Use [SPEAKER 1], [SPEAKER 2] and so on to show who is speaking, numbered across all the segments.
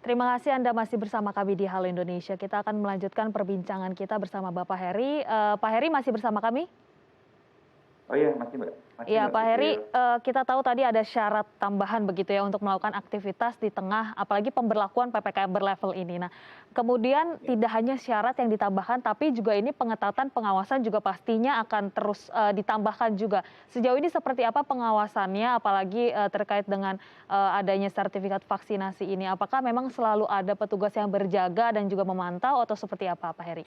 [SPEAKER 1] Terima kasih Anda masih bersama kami di Halo Indonesia. Kita akan melanjutkan perbincangan kita bersama Bapak Heri. Pak Heri masih bersama kami?
[SPEAKER 2] Oh iya, masih Mbak. Masih
[SPEAKER 1] Iya
[SPEAKER 2] Mbak
[SPEAKER 1] Pak Heri,
[SPEAKER 2] Putri.
[SPEAKER 1] kita tahu tadi ada syarat tambahan begitu ya untuk melakukan aktivitas di tengah apalagi pemberlakuan PPKM berlevel ini. Nah, kemudian
[SPEAKER 2] Ya.
[SPEAKER 1] tidak hanya syarat yang ditambahkan tapi juga ini pengetatan pengawasan juga pastinya akan terus, ditambahkan juga. Sejauh ini seperti apa pengawasannya apalagi, terkait dengan, adanya sertifikat vaksinasi ini? Apakah memang selalu ada petugas yang berjaga dan juga memantau atau seperti apa Pak Heri?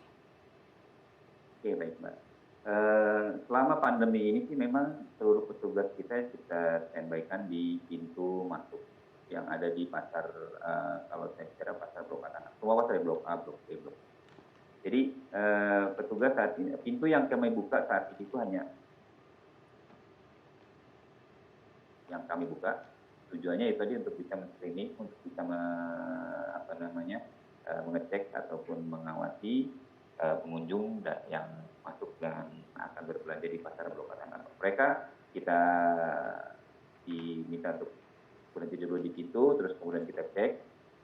[SPEAKER 2] Oke, baik Mbak. Selama pandemi ini sih memang seluruh petugas kita standby-kan di pintu masuk yang ada di pasar, kalau saya kira pasar Blok A Tanah. Semua pasar Blok A, Blok B, Blok C. Jadi, petugas saat ini pintu yang kami buka saat ini itu hanya yang kami buka, tujuannya itu tadi untuk bisa men-screening, untuk bisa mengecek ataupun mengawasi pengunjung yang masuk dan akan berbelanja di pasar Blok A Tanah. Mereka kita diminta untuk berhenti dulu di pintu, terus kemudian kita cek,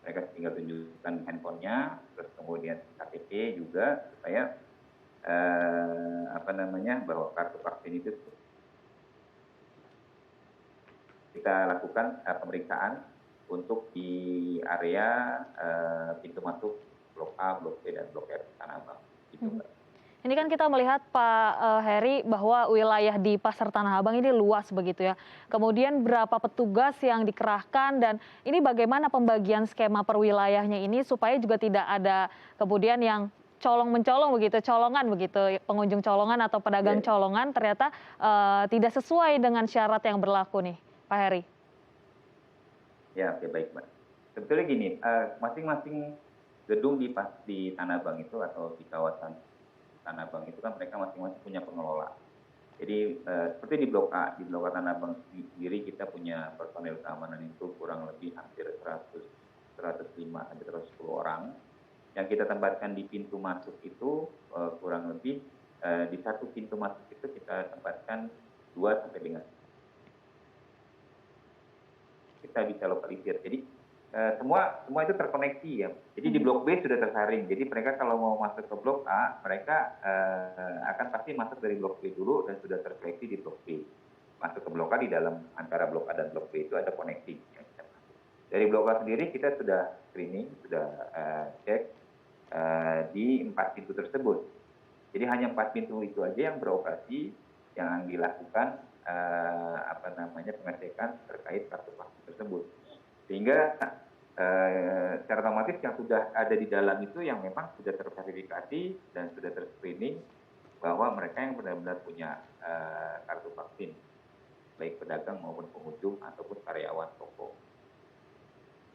[SPEAKER 2] mereka tinggal tunjukkan handphonenya, terus kemudian KTP juga supaya bahwa kartu vaksin itu kita lakukan pemeriksaan untuk di area pintu masuk Blok A, Blok B, dan Blok R Tanah Abang. Gitu,
[SPEAKER 1] Mhm.
[SPEAKER 2] Mbak.
[SPEAKER 1] Ini kan kita melihat Pak, Heri bahwa wilayah di Pasar Tanah Abang ini luas begitu ya. Kemudian berapa petugas yang dikerahkan dan ini bagaimana pembagian skema per wilayahnya ini supaya juga tidak ada kemudian yang colong-mencolong begitu, colongan begitu, pengunjung colongan atau pedagang
[SPEAKER 2] Ya,
[SPEAKER 1] colongan ternyata, tidak sesuai dengan syarat yang berlaku nih, Pak Heri.
[SPEAKER 2] ya, oke, baik, Mbak. Sebetulnya gini, masing-masing gedung di Tanah Abang itu atau di kawasan Tanah Abang itu kan mereka masing-masing punya pengelola. Jadi seperti di Blok A Tanah Abang sendiri kita punya personel keamanan itu kurang lebih hampir 100, 105 sampai 110 orang. Yang kita tempatkan di pintu masuk itu kurang lebih di satu pintu masuk itu kita tempatkan 2 sampai dengan kita bisa lokalisir. Jadi semua itu terkoneksi ya. Jadi di
[SPEAKER 1] Mhm.
[SPEAKER 2] Blok B sudah tersaring. Jadi mereka kalau mau masuk ke Blok A, mereka akan pasti masuk dari Blok B dulu dan sudah terseleksi di Blok B. Masuk ke Blok A di dalam antara Blok A dan Blok B itu ada koneksi yang bisa masuk. Dari Blok A sendiri kita sudah screening, sudah cek di 4 pintu tersebut. Jadi hanya 4 pintu itu aja yang beroperasi, yang dilakukan pengecekan terkait kartu vaksin tersebut. Sehingga secara otomatis yang sudah ada di dalam itu yang memang sudah terverifikasi dan sudah terscreening bahwa mereka yang benar-benar punya kartu vaksin, baik pedagang maupun pengunjung ataupun karyawan toko.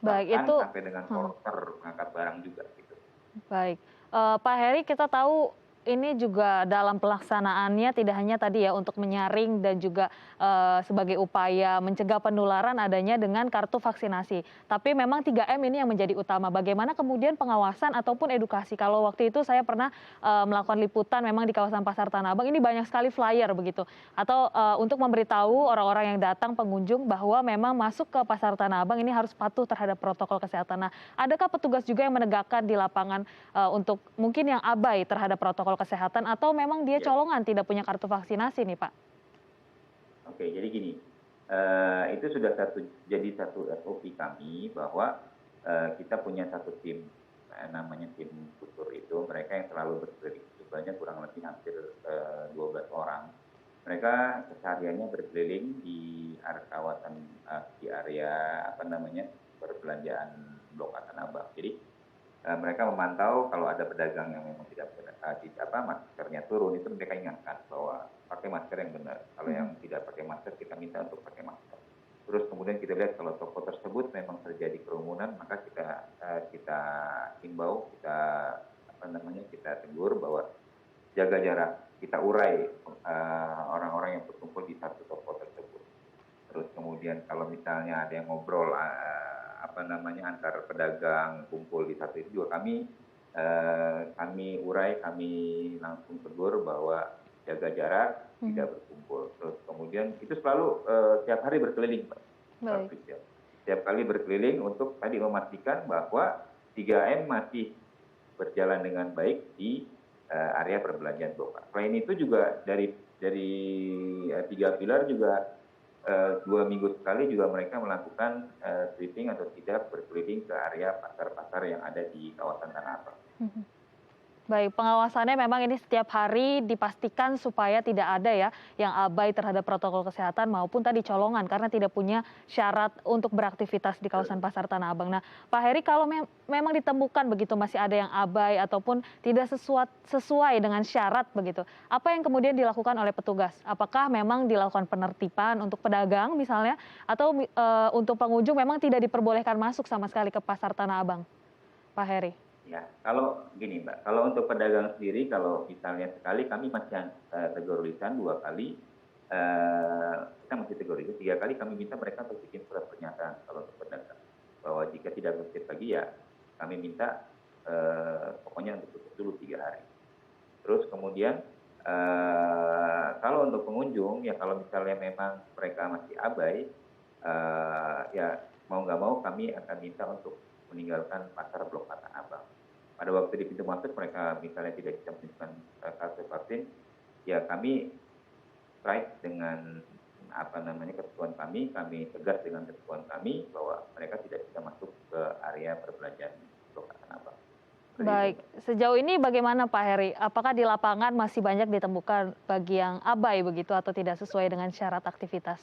[SPEAKER 1] Baik
[SPEAKER 2] Bahkan
[SPEAKER 1] itu
[SPEAKER 2] sampai dengan porter mengangkat barang juga gitu.
[SPEAKER 1] baik. Pak Heri kita tahu ini juga dalam pelaksanaannya tidak hanya tadi ya untuk menyaring dan juga, sebagai upaya mencegah penularan adanya dengan kartu vaksinasi. Tapi memang 3M ini yang menjadi utama. Bagaimana kemudian pengawasan ataupun edukasi? Kalau waktu itu saya pernah, melakukan liputan memang di kawasan Pasar Tanah Abang ini banyak sekali flyer begitu, atau, untuk memberitahu orang-orang yang datang pengunjung bahwa memang masuk ke Pasar Tanah Abang ini harus patuh terhadap protokol kesehatan. Nah, adakah petugas juga yang menegakkan di lapangan untuk mungkin yang abai terhadap protokol kesehatan atau memang dia
[SPEAKER 2] Ya.
[SPEAKER 1] colongan tidak punya kartu vaksinasi nih Pak?
[SPEAKER 2] Oke, jadi gini, itu sudah jadi satu SOP kami bahwa kita punya satu tim, namanya tim tutur itu, mereka yang selalu berkeliling, jumlahnya kurang lebih hampir 12 orang. Mereka kesehariannya berkeliling di kawasan di area perbelanjaan Blok A Tanah Abang. Jadi mereka memantau kalau ada pedagang yang memang tidak maskernya turun, itu mereka ingatkan bahwa pakai masker yang benar. Kalau yang tidak pakai masker kita minta untuk pakai masker. Terus kemudian kita lihat kalau toko tersebut memang terjadi kerumunan, maka kita himbau, kita tegur bahwa jaga jarak, kita urai orang-orang yang berkumpul di satu toko tersebut. Terus kemudian kalau misalnya ada yang ngobrol antar pedagang kumpul di satu itu juga kami urai, kami langsung tegur bahwa jaga jarak,
[SPEAKER 1] Mhm.
[SPEAKER 2] tidak berkumpul. Terus kemudian itu selalu tiap hari berkeliling, Pak.
[SPEAKER 1] Baik.
[SPEAKER 2] setiap kali berkeliling untuk tadi memastikan bahwa 3M masih berjalan dengan baik di area perbelanjaan Blok A. Selain itu juga dari 3 pilar juga 2 minggu sekali juga mereka melakukan sweeping atau tidak berkeliling ke area pasar-pasar yang ada di kawasan Tanah Abang.
[SPEAKER 1] Baik, pengawasannya memang ini setiap hari dipastikan supaya tidak ada ya yang abai terhadap protokol kesehatan maupun tadi colongan karena tidak punya syarat untuk beraktivitas di kawasan Pasar Tanah Abang. Nah, Pak Heri, kalau memang ditemukan begitu masih ada yang abai ataupun tidak sesuai dengan syarat begitu, apa yang kemudian dilakukan oleh petugas? Apakah memang dilakukan penertiban untuk pedagang misalnya atau untuk pengunjung memang tidak diperbolehkan masuk sama sekali ke Pasar Tanah Abang, Pak Heri?
[SPEAKER 2] Ya, kalau gini Mbak, kalau untuk pedagang sendiri, kalau misalnya sekali kami masih tegur lisan, 2 kali kita masih tegur lisan, 3 kali kami minta mereka untuk bikin surat pernyataan kalau untuk pedagang. Bahwa jika tidak bersih lagi ya kami minta pokoknya untuk tutup dulu 3 hari. Terus kemudian kalau untuk pengunjung, ya kalau misalnya memang mereka masih abai, ya mau nggak mau kami akan minta untuk meninggalkan pasar Blok A Tanah Abang. Pada waktu di pintu masuk mereka misalnya tidak bisa menunjukkan kartu vaksin, ya kami strike dengan ketentuan kami tegas dengan ketentuan kami bahwa mereka tidak bisa masuk ke area perbelanjaan Blok A Tanah Abang.
[SPEAKER 1] Baik, sejauh ini bagaimana Pak Heri? Apakah di lapangan masih banyak ditemukan bagi yang abai begitu atau tidak sesuai dengan syarat aktivitas?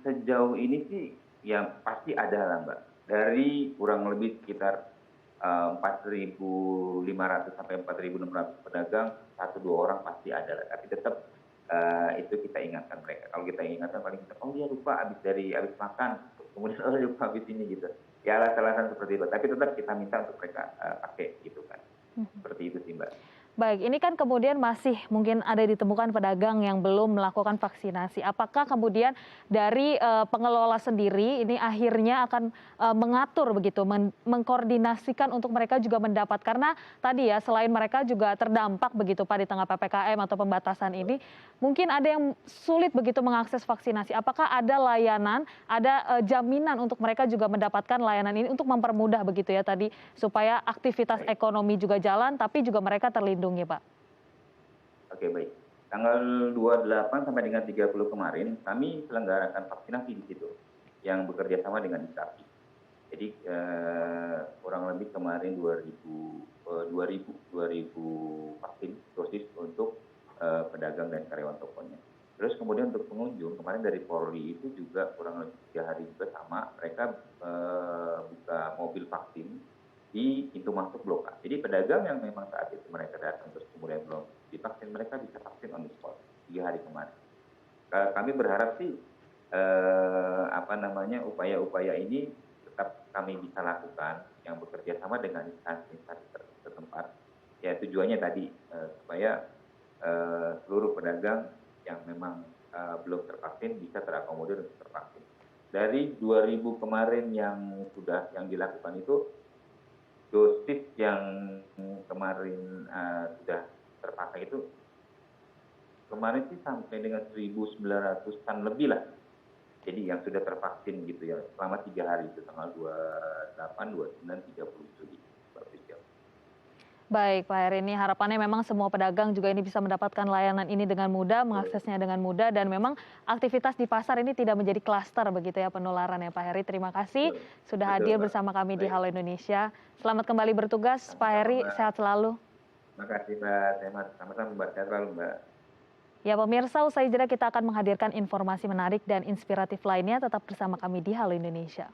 [SPEAKER 2] Sejauh ini sih ya pasti ada lah Mbak. Dari kurang lebih sekitar 4.500 sampai 4.600 pedagang, 1-2 orang pasti ada. Tapi tetap itu kita ingatkan mereka. Kalau kita ingatkan paling kita, oh dia lupa habis makan, kemudian oh lupa habis ini gitu. Ya alasan-alasan seperti itu. Tapi tetap kita minta untuk mereka pakai gitu kan. Seperti itu sih Mbak.
[SPEAKER 1] Baik, ini kan kemudian masih mungkin ada ditemukan pedagang yang belum melakukan vaksinasi. Apakah kemudian dari pengelola sendiri ini akhirnya akan mengatur begitu, mengkoordinasikan untuk mereka juga mendapat karena tadi ya selain mereka juga terdampak begitu Pak di tengah PPKM atau pembatasan ini, mungkin ada yang sulit begitu mengakses vaksinasi. Apakah ada layanan, ada jaminan untuk mereka juga mendapatkan layanan ini untuk mempermudah begitu ya tadi supaya aktivitas ekonomi juga jalan tapi juga mereka terlindungi. Pak.
[SPEAKER 2] Oke baik. Tanggal 28 sampai dengan 30 kemarin kami selenggarakan vaksinasi di situ yang bekerja sama dengan Dikti. Jadi kurang lebih kemarin 2000 vaksin dosis untuk pedagang dan karyawan tokonya. Terus kemudian untuk pengunjung kemarin dari Polri itu juga kurang lebih 3 hari juga sama mereka buka mobil vaksin di pintu masuk Blok A. Jadi pedagang yang memang saat itu mereka datang terus kemudian belum divaksin, mereka bisa vaksin on the spot 3 hari kemarin. Kami berharap sih upaya-upaya ini tetap kami bisa lakukan yang bekerja sama dengan instansi-instansi setempat. Ya tujuannya tadi supaya seluruh pedagang yang memang belum tervaksin bisa terakomodir untuk tervaksin. Dari 2.000 kemarin yang dilakukan itu, dosis yang kemarin sudah terpakai itu kemarin sih sampai dengan 1.900-an lebih lah. Jadi yang sudah tervaksin gitu ya selama 3 hari itu tanggal 28, 29, 30 Juli.
[SPEAKER 1] Baik Pak Heri, ini harapannya memang semua pedagang juga ini bisa mendapatkan layanan ini dengan mudah, mengaksesnya dengan mudah dan memang aktivitas di pasar ini tidak menjadi klaster begitu ya penularan ya Pak Heri. Terima kasih sudah hadir bersama kami di Halo Indonesia. Selamat kembali bertugas Pak Heri, sehat selalu.
[SPEAKER 2] Terima kasih Mbak, sama-sama Mbak, sehat selalu Mbak.
[SPEAKER 1] Ya pemirsa, usai jeda kita akan menghadirkan informasi menarik dan inspiratif lainnya, tetap bersama kami di Halo Indonesia.